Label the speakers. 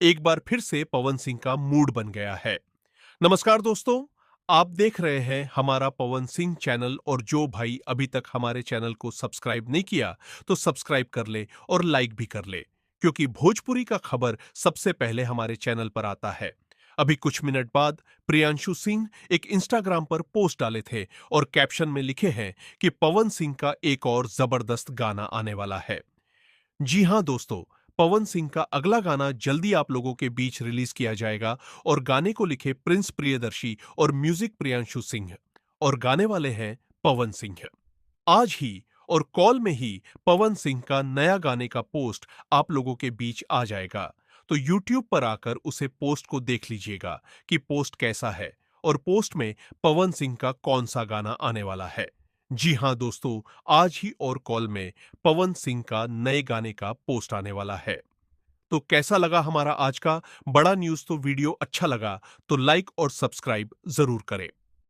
Speaker 1: एक बार फिर से पवन सिंह का मूड बन गया है। नमस्कार दोस्तों, आप देख रहे हैं हमारा पवन सिंह चैनल और जो भाई अभी तक हमारे चैनल को सब्सक्राइब नहीं किया, तो सब्सक्राइब कर ले और लाइक भी कर ले, क्योंकि भोजपुरी का खबर सबसे पहले हमारे चैनल पर आता है। अभी कुछ मिनट बाद प्रियांशु सिंह एक इंस्टाग्राम पर पोस्ट डाले थे और कैप्शन में लिखे हैं कि पवन सिंह का एक और जबरदस्त गाना आने वाला है। जी हां दोस्तों, पवन सिंह का अगला गाना जल्दी आप लोगों के बीच रिलीज किया जाएगा और गाने को लिखे प्रिंस प्रियदर्शी और म्यूजिक प्रियांशु सिंह और गाने वाले हैं पवन सिंह। आज ही और कॉल में ही पवन सिंह का नया गाने का पोस्ट आप लोगों के बीच आ जाएगा। तो यूट्यूब पर आकर उसे पोस्ट को देख लीजिएगा कि पोस्ट कैसा है और पोस्ट में पवन सिंह का कौन सा गाना आने वाला है। जी हां दोस्तों, आज ही और कॉल में पवन सिंह का नए गाने का पोस्ट आने वाला है। तो कैसा लगा हमारा आज का बड़ा न्यूज? तो वीडियो अच्छा लगा तो लाइक और सब्सक्राइब जरूर करें।